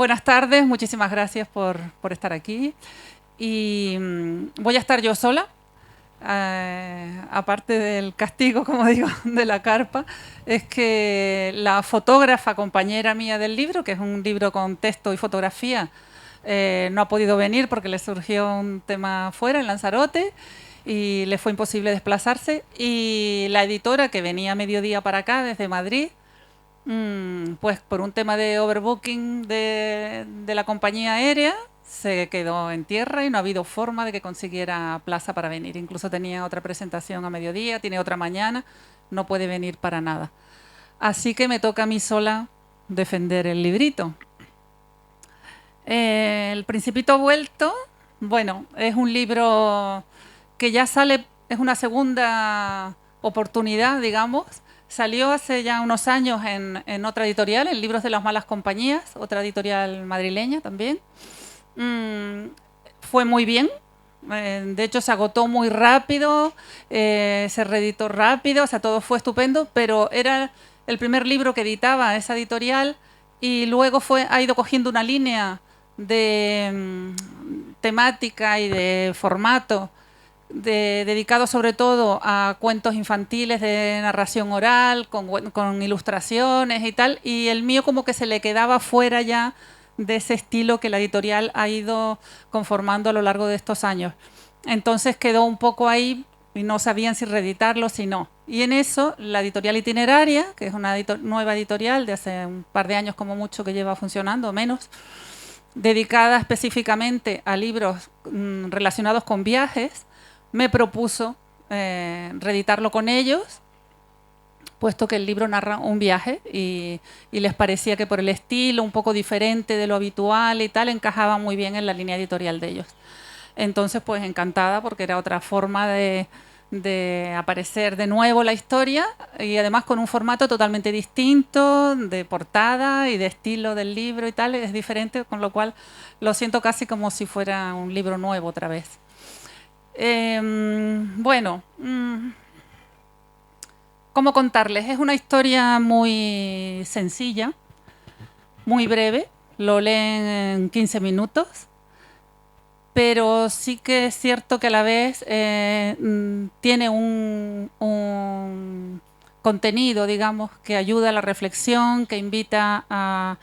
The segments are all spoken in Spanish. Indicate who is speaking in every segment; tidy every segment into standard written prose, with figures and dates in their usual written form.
Speaker 1: Buenas tardes, muchísimas gracias por estar aquí. Y voy a estar yo sola, aparte del castigo, como digo, de la carpa, es que la fotógrafa compañera mía del libro, que es un libro con texto y fotografía, no ha podido venir porque le surgió un tema fuera, en Lanzarote, y le fue imposible desplazarse. Y la editora, que venía a mediodía para acá, desde Madrid, pues por un tema de overbooking de la compañía aérea, se quedó en tierra y no ha habido forma de que consiguiera plaza para venir. Incluso tenía otra presentación a mediodía, tiene otra mañana, no puede venir para nada. Así que me toca a mí sola defender el librito. El Principito vuelto, bueno, es un libro que ya sale, es una segunda oportunidad, digamos. Salió hace ya unos años en otra editorial, en Libros de las Malas Compañías, otra editorial madrileña también. Fue muy bien, de hecho se agotó muy rápido, se reeditó rápido, o sea, todo fue estupendo, pero era el primer libro que editaba esa editorial y luego ha ido cogiendo una línea de temática y de formato dedicado sobre todo a cuentos infantiles de narración oral, con ilustraciones y tal, y el mío como que se le quedaba fuera ya de ese estilo que la editorial ha ido conformando a lo largo de estos años. Entonces quedó un poco ahí y no sabían si reeditarlo, si no. Y en eso la editorial Itineraria, que es una nueva editorial de hace un par de años como mucho que lleva funcionando, o menos, dedicada específicamente a libros relacionados con viajes, me propuso reeditarlo con ellos, puesto que el libro narra un viaje y les parecía que por el estilo un poco diferente de lo habitual y tal, encajaba muy bien en la línea editorial de ellos. Entonces, pues encantada, porque era otra forma de aparecer de nuevo la historia y además con un formato totalmente distinto, de portada y de estilo del libro y tal, es diferente, con lo cual lo siento casi como si fuera un libro nuevo otra vez. Bueno, ¿cómo contarles? Es una historia muy sencilla, muy breve, lo leen en 15 minutos, pero sí que es cierto que a la vez tiene un contenido, digamos, que ayuda a la reflexión, que invita a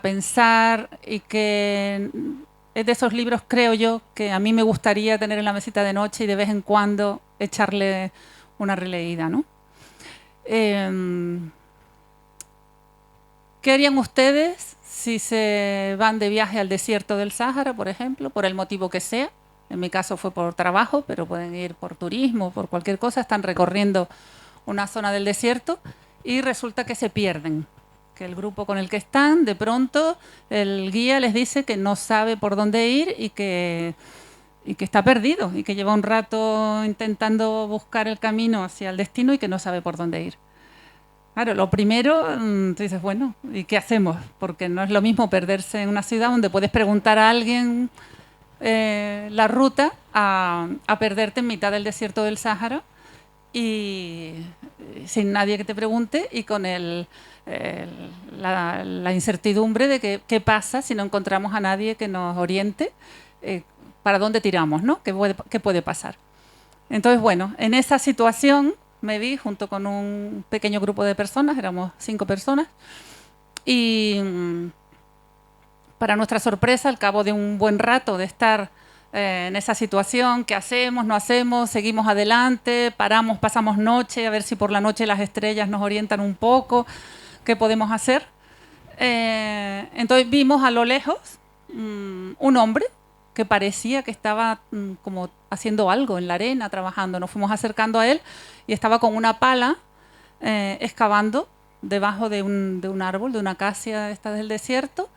Speaker 1: pensar y que es de esos libros, creo yo, que a mí me gustaría tener en la mesita de noche y de vez en cuando echarle una releída, ¿no? ¿Qué harían ustedes si se van de viaje al desierto del Sáhara, por ejemplo, por el motivo que sea? En mi caso fue por trabajo, pero pueden ir por turismo, por cualquier cosa. Están recorriendo una zona del desierto y resulta que se pierden. Que el grupo con el que están, de pronto, el guía les dice que no sabe por dónde ir y que está perdido y que lleva un rato intentando buscar el camino hacia el destino y que no sabe por dónde ir. Claro, lo primero, tú dices, bueno, ¿y qué hacemos? Porque no es lo mismo perderse en una ciudad donde puedes preguntar a alguien la ruta a perderte en mitad del desierto del Sáhara y sin nadie que te pregunte y con la incertidumbre de qué pasa si no encontramos a nadie que nos oriente para dónde tiramos, ¿no? ¿Qué puede pasar? Entonces, bueno, en esa situación me vi junto con un pequeño grupo de personas, éramos 5 personas, y para nuestra sorpresa, al cabo de un buen rato de estar en esa situación, ¿qué hacemos? ¿No hacemos? ¿Seguimos adelante? ¿Paramos? ¿Pasamos noche? A ver si por la noche las estrellas nos orientan un poco. ¿Qué podemos hacer? Entonces vimos a lo lejos un hombre que parecía que estaba como haciendo algo en la arena, trabajando. Nos fuimos acercando a él y estaba con una pala excavando debajo de un árbol, de una acacia esta del desierto.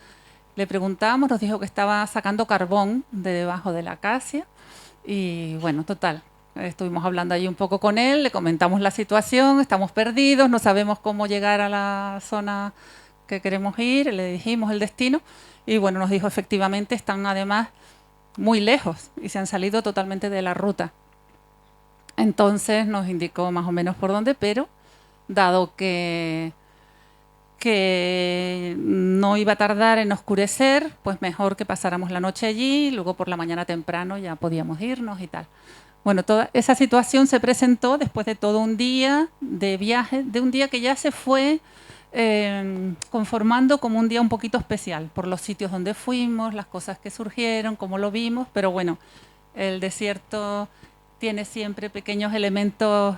Speaker 1: Le preguntamos, nos dijo que estaba sacando carbón de debajo de la acacia y bueno, total, estuvimos hablando ahí un poco con él, le comentamos la situación, estamos perdidos, no sabemos cómo llegar a la zona que queremos ir, le dijimos el destino y bueno, nos dijo efectivamente están además muy lejos y se han salido totalmente de la ruta. Entonces nos indicó más o menos por dónde, pero dado que que no iba a tardar en oscurecer, pues mejor que pasáramos la noche allí, luego por la mañana temprano ya podíamos irnos y tal. Bueno, toda esa situación se presentó después de todo un día de viaje, de un día que ya se fue conformando como un día un poquito especial, por los sitios donde fuimos, las cosas que surgieron, cómo lo vimos, pero bueno, el desierto tiene siempre pequeños elementos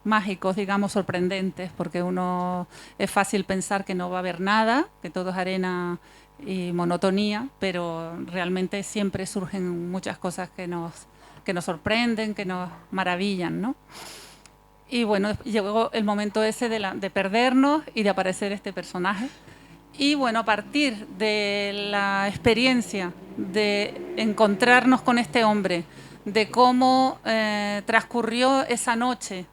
Speaker 1: mágicos, digamos, sorprendentes, porque uno es fácil pensar que no va a haber nada, que todo es arena y monotonía, pero realmente siempre surgen muchas cosas que nos sorprenden, que nos maravillan, ¿no? Y bueno, llegó el momento ese de perdernos y de aparecer este personaje. Y bueno, a partir de la experiencia de encontrarnos con este hombre, de cómo transcurrió esa noche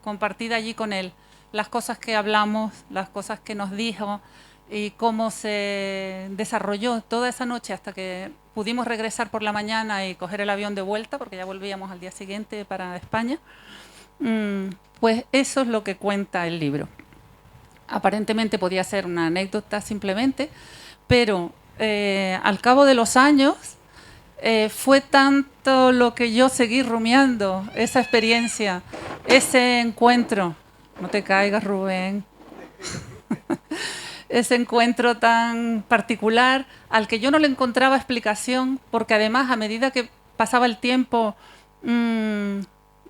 Speaker 1: compartida allí con él, las cosas que hablamos, las cosas que nos dijo y cómo se desarrolló toda esa noche hasta que pudimos regresar por la mañana y coger el avión de vuelta, porque ya volvíamos al día siguiente para España, pues eso es lo que cuenta el libro. Aparentemente podía ser una anécdota simplemente, pero al cabo de los años fue tanto lo que yo seguí rumiando, esa experiencia, ese encuentro. No te caigas, Rubén. Ese encuentro tan particular al que yo no le encontraba explicación, porque además a medida que pasaba el tiempo,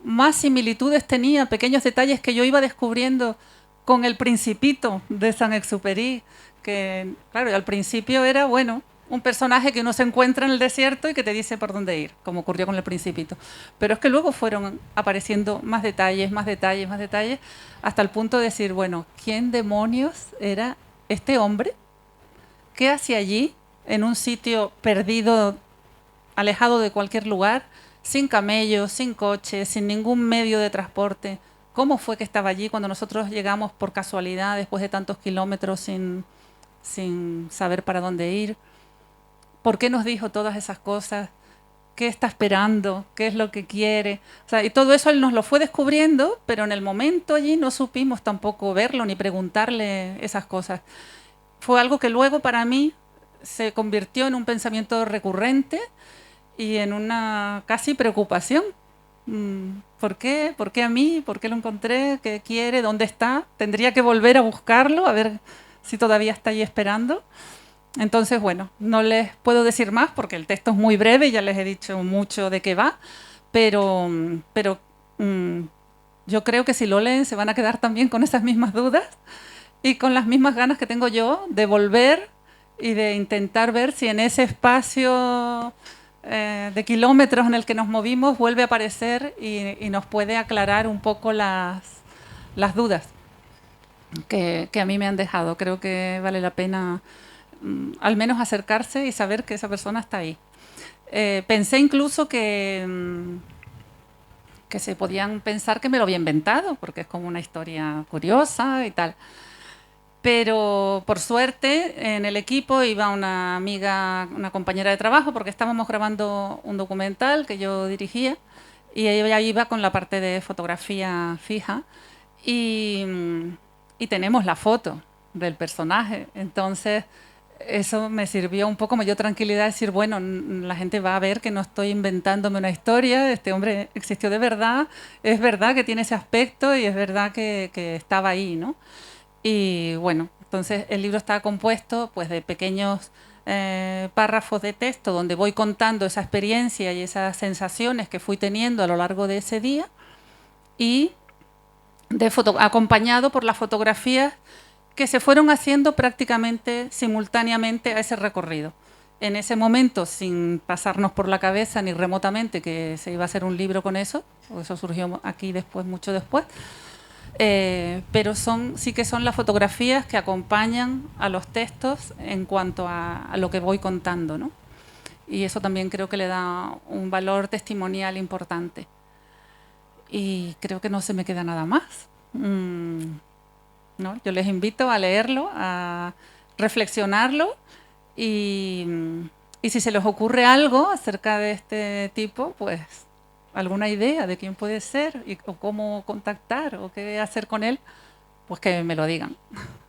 Speaker 1: más similitudes tenía, pequeños detalles que yo iba descubriendo con El Principito de Saint-Exupéry, que claro, al principio era, bueno, un personaje que uno se encuentra en el desierto y que te dice por dónde ir, como ocurrió con El Principito. Pero es que luego fueron apareciendo más detalles, más detalles, más detalles, hasta el punto de decir, bueno, ¿quién demonios era este hombre? ¿Qué hacía allí, en un sitio perdido, alejado de cualquier lugar, sin camellos, sin coches, sin ningún medio de transporte? ¿Cómo fue que estaba allí cuando nosotros llegamos por casualidad, después de tantos kilómetros, sin saber para dónde ir? ¿Por qué nos dijo todas esas cosas? ¿Qué está esperando? ¿Qué es lo que quiere? O sea, y todo eso él nos lo fue descubriendo, pero en el momento allí no supimos tampoco verlo ni preguntarle esas cosas. Fue algo que luego para mí se convirtió en un pensamiento recurrente y en una casi preocupación. ¿Por qué? ¿Por qué a mí? ¿Por qué lo encontré? ¿Qué quiere? ¿Dónde está? Tendría que volver a buscarlo, a ver si todavía está ahí esperando. Entonces, bueno, no les puedo decir más porque el texto es muy breve y ya les he dicho mucho de qué va, pero yo creo que si lo leen se van a quedar también con esas mismas dudas y con las mismas ganas que tengo yo de volver y de intentar ver si en ese espacio de kilómetros en el que nos movimos vuelve a aparecer y nos puede aclarar un poco las dudas que a mí me han dejado. Creo que vale la pena al menos acercarse y saber que esa persona está ahí. Pensé incluso que se podían pensar que me lo había inventado, porque es como una historia curiosa y tal. Pero por suerte en el equipo iba una amiga, una compañera de trabajo, porque estábamos grabando un documental que yo dirigía y ella iba con la parte de fotografía fija y tenemos la foto del personaje. Entonces eso me sirvió un poco, me dio tranquilidad decir, bueno, la gente va a ver que no estoy inventándome una historia, este hombre existió de verdad, es verdad que tiene ese aspecto y es verdad que estaba ahí, ¿no? Y bueno, entonces el libro está compuesto pues de pequeños párrafos de texto donde voy contando esa experiencia y esas sensaciones que fui teniendo a lo largo de ese día y acompañado por las fotografías que se fueron haciendo prácticamente simultáneamente a ese recorrido. En ese momento, sin pasarnos por la cabeza ni remotamente que se iba a hacer un libro con eso, eso surgió aquí después, mucho después, pero sí que son las fotografías que acompañan a los textos en cuanto a lo que voy contando, ¿no? Y eso también creo que le da un valor testimonial importante. Y creo que no se me queda nada más. ¿No? Yo les invito a leerlo, a reflexionarlo y si se les ocurre algo acerca de este tipo, pues alguna idea de quién puede ser o cómo contactar o qué hacer con él, pues que me lo digan.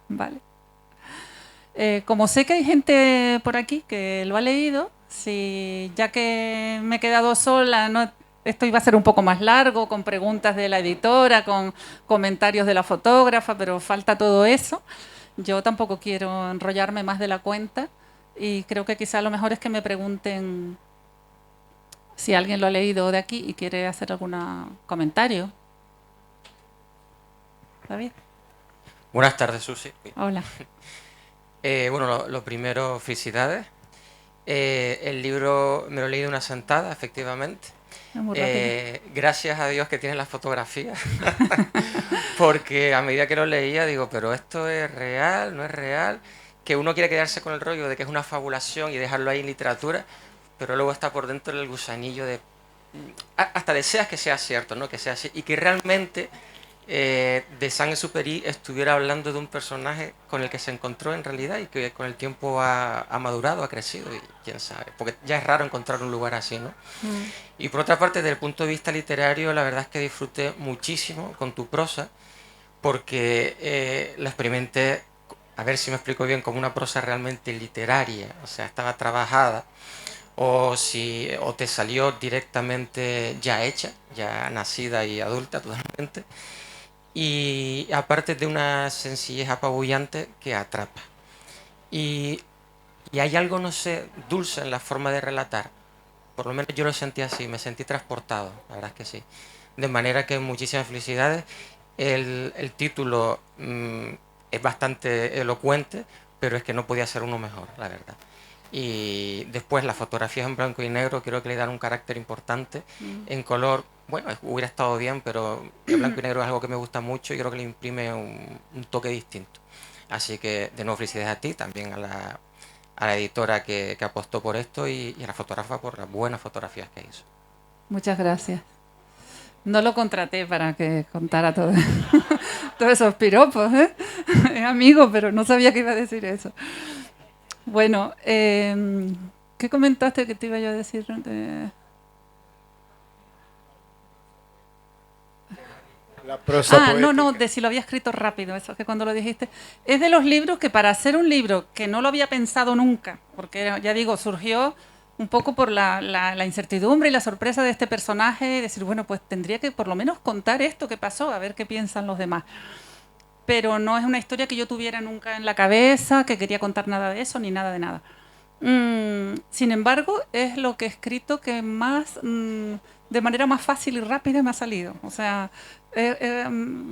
Speaker 1: Vale. Como sé que hay gente por aquí que lo ha leído, si ya que me he quedado sola, no, esto iba a ser un poco más largo, con preguntas de la editora, con comentarios de la fotógrafa, pero falta todo eso. Yo tampoco quiero enrollarme más de la cuenta y creo que quizá lo mejor es que me pregunten si alguien lo ha leído de aquí y quiere hacer algún comentario. ¿Está bien?
Speaker 2: Buenas tardes, Susi.
Speaker 1: Hola.
Speaker 2: Bueno, lo primero, felicidades. El libro me lo he leído una sentada, efectivamente.
Speaker 1: Muy rápido.
Speaker 2: Gracias a Dios que tiene la fotografía, porque a medida que lo leía digo, pero esto es real, no es real, que uno quiere quedarse con el rollo de que es una fabulación y dejarlo ahí en literatura, pero luego está por dentro el gusanillo de... Hasta deseas que sea cierto, ¿no? Que sea así, y que realmente de Saint-Exupéry estuviera hablando de un personaje con el que se encontró en realidad y que con el tiempo ha madurado, ha crecido y quién sabe, porque ya es raro encontrar un lugar así, ¿no? Y por otra parte, desde el punto de vista literario, la verdad es que disfruté muchísimo con tu prosa, porque la experimenté, a ver si me explico bien, como una prosa realmente literaria, o sea, estaba trabajada, o te salió directamente ya hecha, ya nacida y adulta totalmente, y aparte de una sencillez apabullante que atrapa. Y, y hay algo, no sé, dulce en la forma de relatar. Por lo menos yo lo sentí así, me sentí transportado, la verdad es que sí. De manera que muchísimas felicidades. El título es bastante elocuente, pero es que no podía ser uno mejor, la verdad. Y después las fotografías en blanco y negro creo que le dan un carácter importante. En color, bueno, hubiera estado bien, pero el blanco y negro es algo que me gusta mucho y creo que le imprime un toque distinto. Así que de nuevo felicidades a ti, también a la editora que apostó por esto y a la fotógrafa por las buenas fotografías que hizo.
Speaker 1: Muchas gracias. No lo contraté para que contara todo, todos esos piropos, ¿eh? Es amigo, pero no sabía que iba a decir eso. Bueno, ¿qué comentaste que te iba yo a decir?
Speaker 3: La prosa poética.
Speaker 1: No, de si lo había escrito rápido, eso que cuando lo dijiste. Es de los libros que para hacer un libro que no lo había pensado nunca, porque ya digo, surgió un poco por la incertidumbre y la sorpresa de este personaje, y decir, bueno, pues tendría que por lo menos contar esto que pasó, a ver qué piensan los demás. Pero no es una historia que yo tuviera nunca en la cabeza, que quería contar nada de eso, ni nada de nada. Sin embargo, es lo que he escrito que más, de manera más fácil y rápida me ha salido. O sea,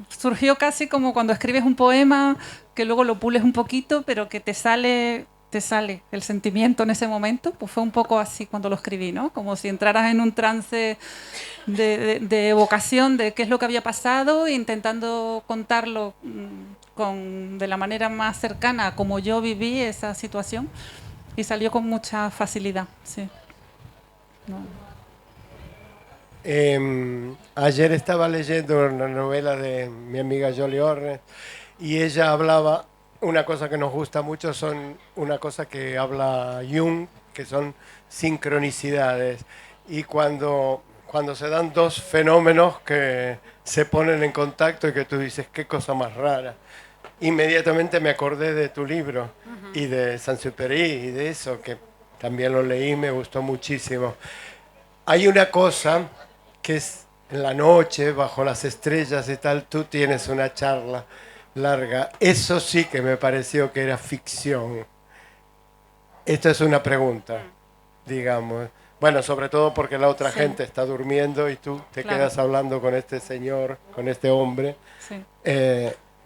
Speaker 1: surgió casi como cuando escribes un poema, que luego lo pules un poquito, pero que te sale el sentimiento en ese momento. Pues fue un poco así cuando lo escribí, ¿no? Como si entraras en un trance de evocación de qué es lo que había pasado, intentando contarlo de la manera más cercana a como yo viví esa situación. Y salió con mucha facilidad, sí. No.
Speaker 3: Ayer estaba leyendo una novela de mi amiga Jolie Ornes y ella hablaba, una cosa que nos gusta mucho son una cosa que habla Jung, que son sincronicidades. Y cuando se dan dos fenómenos que se ponen en contacto y que tú dices, qué cosa más rara. Inmediatamente me acordé de tu libro y de Saint-Exupéry y de eso, que también lo leí, me gustó muchísimo. Hay una cosa que es en la noche, bajo las estrellas y tal, tú tienes una charla larga. Eso sí que me pareció que era ficción. Esto es una pregunta, digamos. Bueno, sobre todo porque la otra gente está durmiendo y tú te quedas hablando con este señor, con este hombre.
Speaker 1: Sí.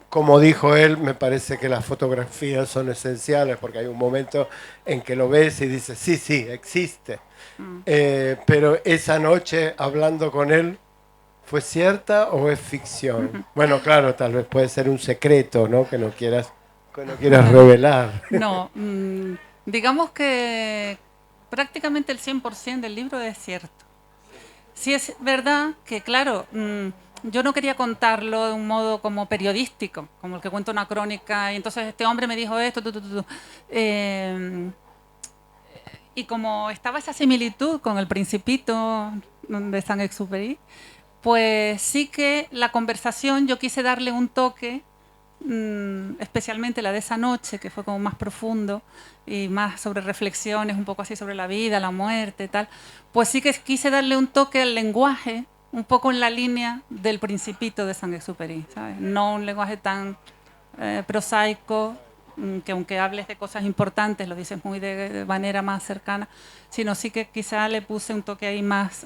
Speaker 3: Como dijo él, me parece que las fotografías son esenciales porque hay un momento en que lo ves y dices, sí, sí, existe. Pero esa noche hablando con él, ¿fue cierta o es ficción? Bueno, claro, tal vez puede ser un secreto, ¿no? Que no quieras revelar.
Speaker 1: No, digamos que prácticamente el 100% del libro es cierto. Sí es verdad que, claro, yo no quería contarlo de un modo como periodístico, como el que cuenta una crónica, y entonces este hombre me dijo esto, y como estaba esa similitud con El Principito de Saint-Exupéry, pues sí que la conversación yo quise darle un toque especialmente la de esa noche, que fue como más profundo y más sobre reflexiones, un poco así sobre la vida, la muerte, tal, pues sí que quise darle un toque al lenguaje, un poco en la línea del Principito de Saint-Exupéry, ¿sabes? No un lenguaje tan prosaico, que aunque hables de cosas importantes, lo dices muy de manera más cercana, sino sí que quizá le puse un toque ahí más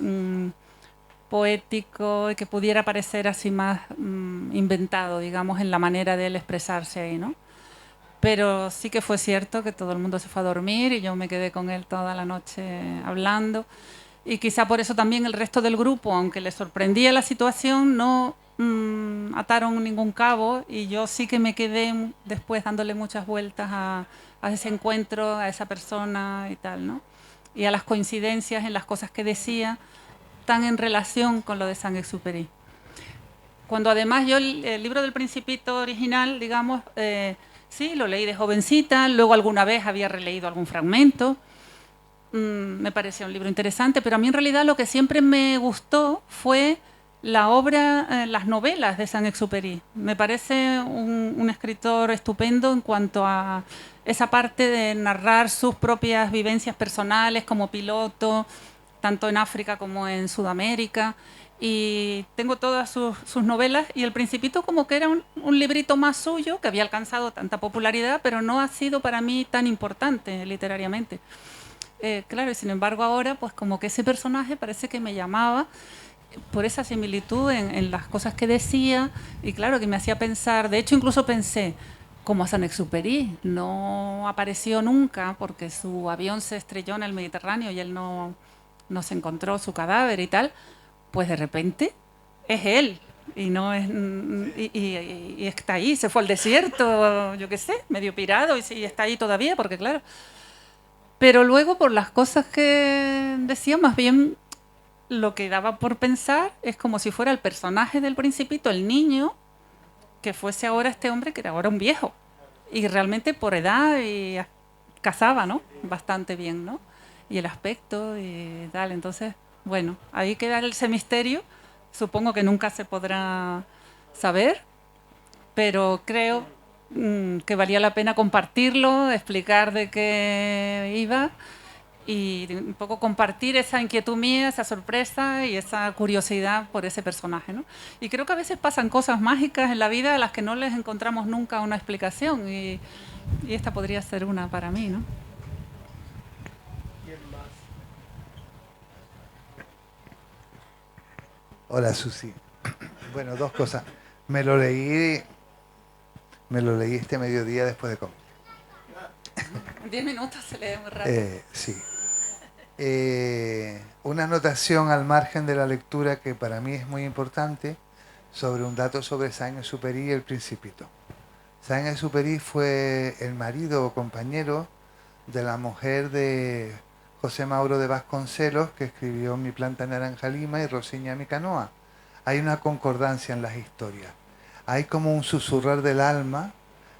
Speaker 1: poético y que pudiera parecer así más inventado, digamos, en la manera de él expresarse ahí, ¿no? Pero sí que fue cierto que todo el mundo se fue a dormir y yo me quedé con él toda la noche hablando. Y quizá por eso también el resto del grupo, aunque le sorprendía la situación, no ataron ningún cabo y yo sí que me quedé después dándole muchas vueltas a ese encuentro, a esa persona y tal, ¿no? Y a las coincidencias en las cosas que decía, tan en relación con lo de Saint-Exupéry. Cuando además yo el libro del Principito original, digamos, sí, lo leí de jovencita, luego alguna vez había releído algún fragmento, me parecía un libro interesante, pero a mí en realidad lo que siempre me gustó fue la obra, las novelas de Saint-Exupéry. Me parece un escritor estupendo en cuanto a esa parte de narrar sus propias vivencias personales como piloto, tanto en África como en Sudamérica. Y tengo todas sus novelas y El Principito como que era un librito más suyo, que había alcanzado tanta popularidad, pero no ha sido para mí tan importante literariamente. Claro, y sin embargo ahora, pues como que ese personaje parece que me llamaba por esa similitud en las cosas que decía y claro, que me hacía pensar, de hecho incluso pensé, como a Saint-Exupéry, no apareció nunca porque su avión se estrelló en el Mediterráneo y él no se encontró su cadáver y tal, pues de repente es él y no es y está ahí, se fue al desierto, yo qué sé, medio pirado y está ahí todavía porque claro. Pero luego por las cosas que decía, más bien lo que daba por pensar es como si fuera el personaje del Principito, el niño, que fuese ahora este hombre que era ahora un viejo. Y realmente por edad y casaba, ¿no? Bastante bien, ¿no? Y el aspecto y tal. Entonces, bueno, ahí queda ese misterio. Supongo que nunca se podrá saber, pero creo que valía la pena compartirlo, explicar de qué iba y un poco compartir esa inquietud mía, esa sorpresa y esa curiosidad por ese personaje, ¿no? Y creo que a veces pasan cosas mágicas en la vida a las que no les encontramos nunca una explicación y esta podría ser una para mí, ¿no?
Speaker 4: Hola, Susi. Bueno, dos cosas. Me lo leí este mediodía después de comer.
Speaker 1: En 10 minutos se lee muy rápido.
Speaker 4: Sí. Una anotación al margen de la lectura que para mí es muy importante sobre un dato sobre Saint-Exupéry y el Principito. Saint-Exupéry fue el marido o compañero de la mujer de José Mauro de Vasconcelos, que escribió Mi planta naranja lima y Rosiña mi canoa. Hay una concordancia en las historias. Hay como un susurrar del alma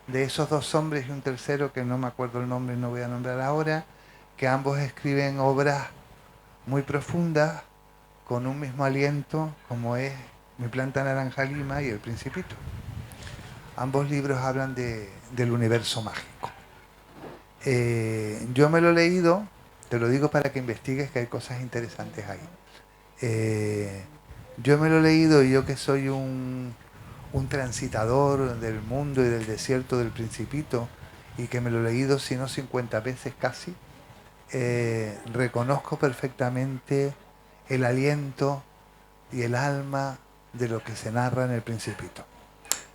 Speaker 4: de esos dos hombres y un tercero que no me acuerdo el nombre y no voy a nombrar ahora, que ambos escriben obras muy profundas con un mismo aliento, como es Mi planta naranja lima y El Principito. Ambos libros hablan del universo mágico. Yo me lo he leído, te lo digo para que investigues, que hay cosas interesantes ahí. Yo me lo he leído y yo que soy un transitador del mundo y del desierto del Principito, y que me lo he leído si no 50 veces casi, reconozco perfectamente el aliento y el alma de lo que se narra en el Principito.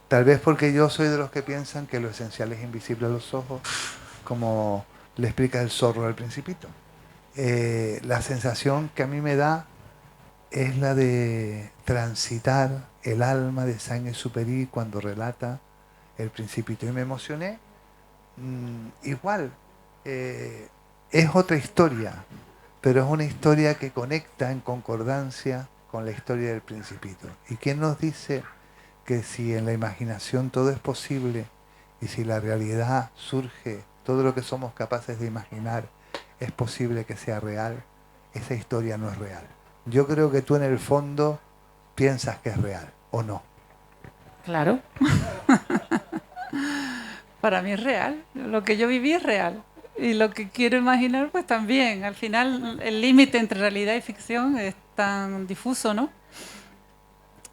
Speaker 4: Tal vez porque yo soy de los que piensan que lo esencial es invisible a los ojos, como le explica el zorro al Principito. La sensación que a mí me da es la de transitar el alma de Saint-Exupéry cuando relata el Principito. Y me emocioné. Igual, es otra historia, pero es una historia que conecta en concordancia con la historia del Principito. ¿Y quién nos dice que si en la imaginación todo es posible y si la realidad surge, todo lo que somos capaces de imaginar es posible que sea real? Esa historia no es real. Yo creo que tú en el fondo piensas que es real, ¿o no?
Speaker 1: Claro. Para mí es real, lo que yo viví es real. Y lo que quiero imaginar, pues también. Al final, el límite entre realidad y ficción es tan difuso, ¿no?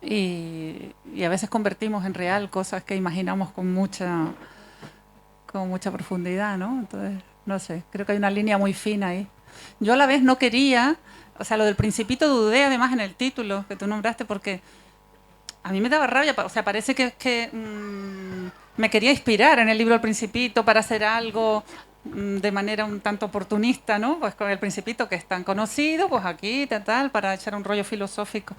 Speaker 1: Y a veces convertimos en real cosas que imaginamos con mucha profundidad, ¿no? Entonces, no sé, creo que hay una línea muy fina ahí. Yo a la vez no quería, o sea, lo del Principito dudé además en el título que tú nombraste porque a mí me daba rabia, o sea, parece que me quería inspirar en el libro El Principito para hacer algo de manera un tanto oportunista, ¿no? Pues con El Principito, que es tan conocido, pues aquí, tal, para echar un rollo filosófico.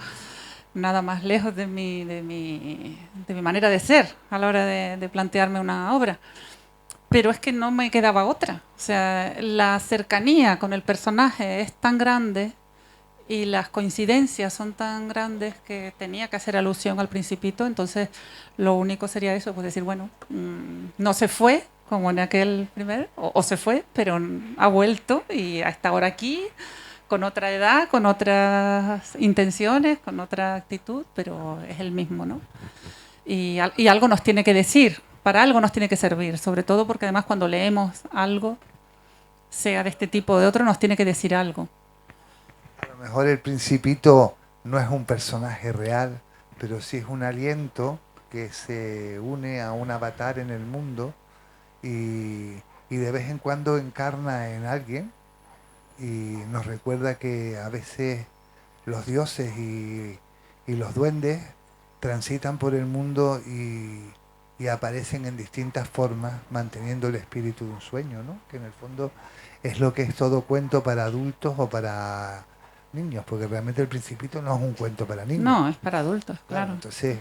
Speaker 1: Nada más lejos de mi manera de ser a la hora de plantearme una obra. Pero es que no me quedaba otra. O sea, la cercanía con el personaje es tan grande y las coincidencias son tan grandes que tenía que hacer alusión al Principito. Entonces, lo único sería eso, pues decir, bueno, no se fue como en aquel primer, o se fue, pero ha vuelto y está ahora aquí, con otra edad, con otras intenciones, con otra actitud, pero es el mismo, ¿no? Y algo nos tiene que decir, para algo nos tiene que servir, sobre todo porque además cuando leemos algo, sea de este tipo o de otro, nos tiene que decir algo.
Speaker 4: A lo mejor el Principito no es un personaje real, pero sí es un aliento que se une a un avatar en el mundo y de vez en cuando encarna en alguien y nos recuerda que a veces los dioses y los duendes transitan por el mundo y aparecen en distintas formas, manteniendo el espíritu de un sueño, ¿no? Que en el fondo es lo que es todo cuento para adultos o para niños, porque realmente el Principito no es un cuento para niños.
Speaker 1: No, es para adultos, claro.
Speaker 4: Entonces,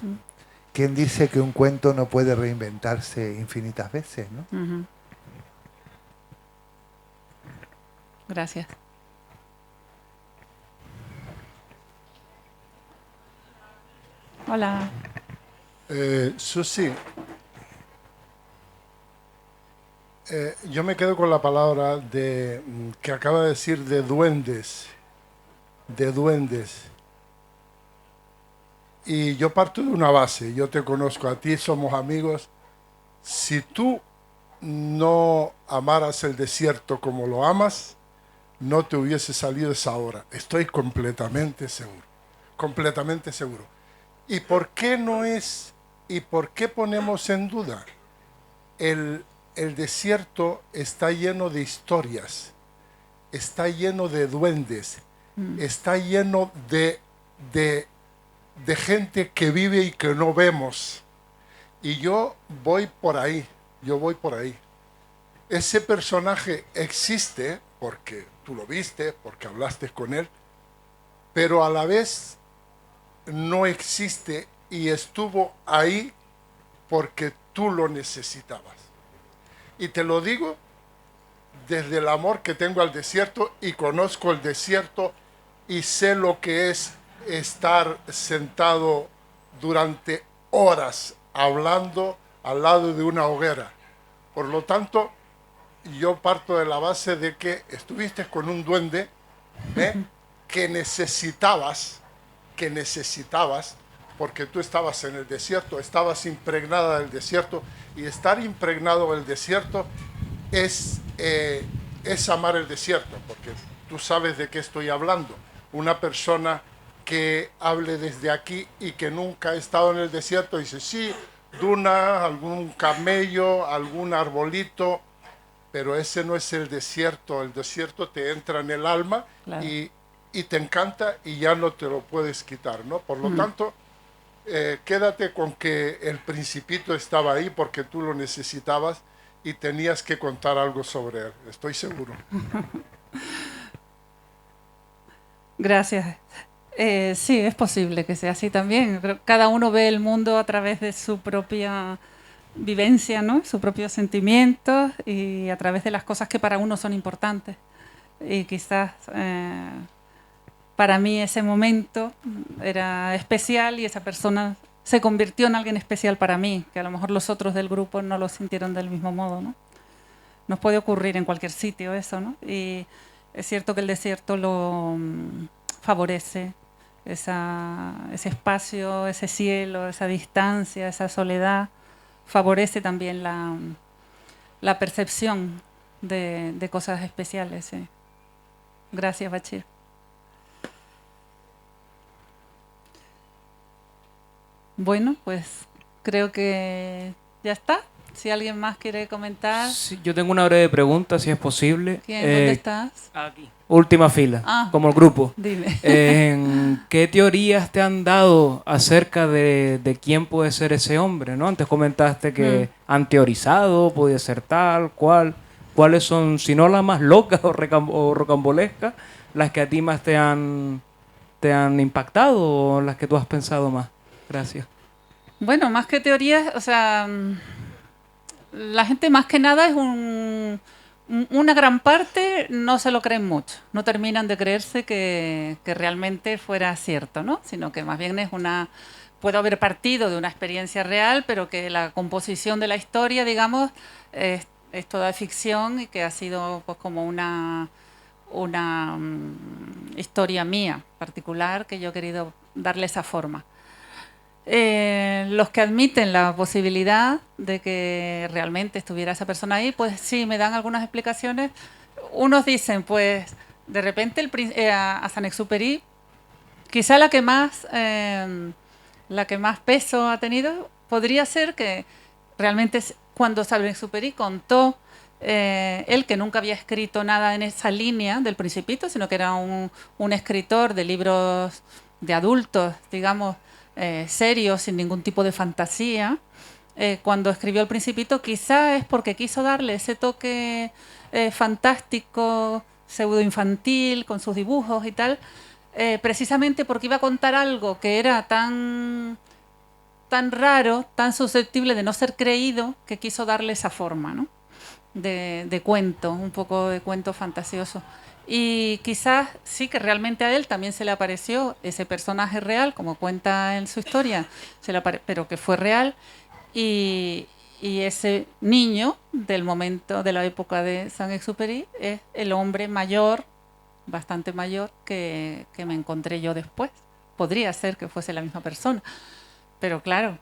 Speaker 4: ¿quién dice que un cuento no puede reinventarse infinitas veces, ¿no?
Speaker 1: Gracias. Hola.
Speaker 5: Susi, yo me quedo con la palabra que acaba de decir de duendes. Y yo parto de una base, yo te conozco a ti, somos amigos. Si tú no amaras el desierto como lo amas, no te hubiese salido esa hora. Estoy completamente seguro, completamente seguro. ¿Y por qué no es, y por qué ponemos en duda? El desierto está lleno de historias, está lleno de duendes, está lleno de gente que vive y que no vemos. Y yo voy por ahí. Ese personaje existe porque tú lo viste, porque hablaste con él, pero a la vez no existe y estuvo ahí porque tú lo necesitabas. Y te lo digo desde el amor que tengo al desierto y conozco el desierto y sé lo que es estar sentado durante horas hablando al lado de una hoguera. Por lo tanto, yo parto de la base de que estuviste con un duende que necesitabas, porque tú estabas en el desierto, estabas impregnada del desierto, y estar impregnado del desierto es amar el desierto, porque tú sabes de qué estoy hablando. Una persona que hable desde aquí y que nunca ha estado en el desierto dice, sí, duna, algún camello, algún arbolito, pero ese no es el desierto te entra en el alma, claro. y te encanta y ya no te lo puedes quitar, ¿no? Por lo tanto, quédate con que el Principito estaba ahí porque tú lo necesitabas y tenías que contar algo sobre él, estoy seguro.
Speaker 1: Gracias. Sí, es posible que sea así también. Pero cada uno ve el mundo a través de su propia vivencia, ¿no? Sus propios sentimientos y a través de las cosas que para uno son importantes. Y quizás para mí ese momento era especial y esa persona se convirtió en alguien especial para mí, que a lo mejor los otros del grupo no lo sintieron del mismo modo, ¿no? Nos puede ocurrir en cualquier sitio eso, ¿no? Y es cierto que el desierto lo favorece, ese espacio, ese cielo, esa distancia, esa soledad, favorece también la percepción de cosas especiales. Sí. Gracias, Bachir. Bueno, pues creo que ya está. Si alguien más quiere comentar.
Speaker 6: Sí, yo tengo una breve pregunta, si es posible.
Speaker 1: ¿Dónde estás?
Speaker 6: Aquí. Última fila, como el grupo.
Speaker 1: Dime.
Speaker 6: ¿Qué teorías te han dado acerca de quién puede ser ese hombre, ¿no? Antes comentaste que han teorizado, podía ser tal, cual. ¿Cuáles son, si no las más locas o rocambolescas, las que a ti más te han impactado o las que tú has pensado más? Gracias.
Speaker 1: Bueno, más que teorías, o sea, la gente más que nada es una gran parte no se lo creen mucho, no terminan de creerse que realmente fuera cierto, ¿no? Sino que más bien puede haber partido de una experiencia real, pero que la composición de la historia, digamos, es toda ficción y que ha sido pues como una historia mía particular que yo he querido darle esa forma. Los que admiten la posibilidad de que realmente estuviera esa persona ahí, pues sí, me dan algunas explicaciones. Unos dicen, pues, de repente a Saint-Exupéry, quizá la que más peso ha tenido, podría ser que realmente cuando Saint-Exupéry contó, él que nunca había escrito nada en esa línea del Principito, sino que era un escritor de libros de adultos, digamos, serios, sin ningún tipo de fantasía, cuando escribió El Principito, quizá es porque quiso darle ese toque fantástico, pseudo-infantil, con sus dibujos y tal, precisamente porque iba a contar algo que era tan raro, tan susceptible de no ser creído, que quiso darle esa forma, ¿no? de cuento, un poco de cuento fantasioso. Y quizás sí que realmente a él también se le apareció ese personaje real, como cuenta en su historia, pero que fue real, y ese niño del momento, de la época de Saint-Exupéry, es el hombre mayor, bastante mayor, que me encontré yo después. Podría ser que fuese la misma persona, pero claro,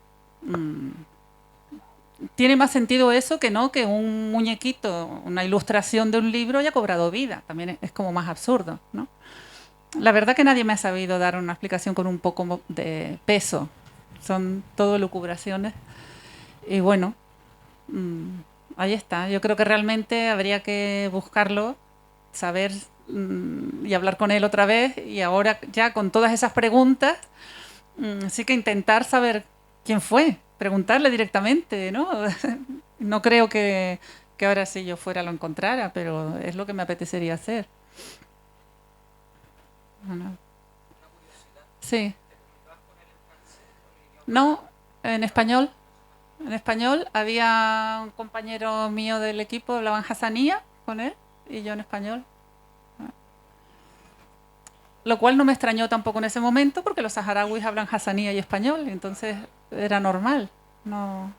Speaker 1: tiene más sentido eso que no que un muñequito, una ilustración de un libro haya cobrado vida. También es como más absurdo, ¿no? La verdad que nadie me ha sabido dar una explicación con un poco de peso. Son todo lucubraciones. Y bueno, ahí está. Yo creo que realmente habría que buscarlo, saber y hablar con él otra vez. Y ahora ya con todas esas preguntas, sí que intentar saber quién fue. Preguntarle directamente, ¿no? No creo que ahora si yo fuera lo encontrara, pero es lo que me apetecería hacer. Bueno. Sí. No, en español. En español había un compañero mío del equipo, hablaban hasanía con él y yo en español. Lo cual no me extrañó tampoco en ese momento porque los saharauis hablan hasanía y español, entonces era normal. No.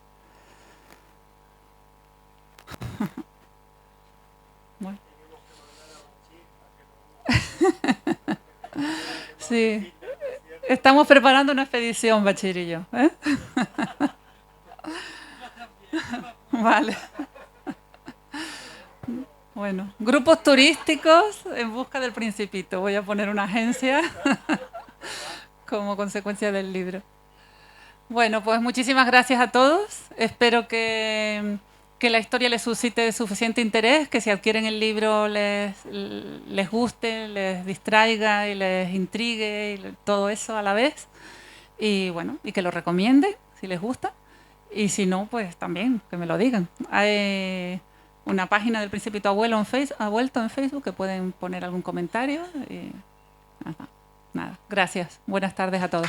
Speaker 1: Bueno. Sí. Estamos preparando una expedición, Bachir y yo, ¿eh? Vale. Bueno, grupos turísticos en busca del Principito. Voy a poner una agencia como consecuencia del libro. Bueno, pues muchísimas gracias a todos. Espero que la historia les suscite suficiente interés, que si adquieren el libro les guste, les distraiga y les intrigue y todo eso a la vez. Y bueno, y que lo recomiende si les gusta. Y si no, pues también que me lo digan. Hay una página del Principito Abuelo en Facebook que pueden poner algún comentario. Y nada, gracias. Buenas tardes a todos.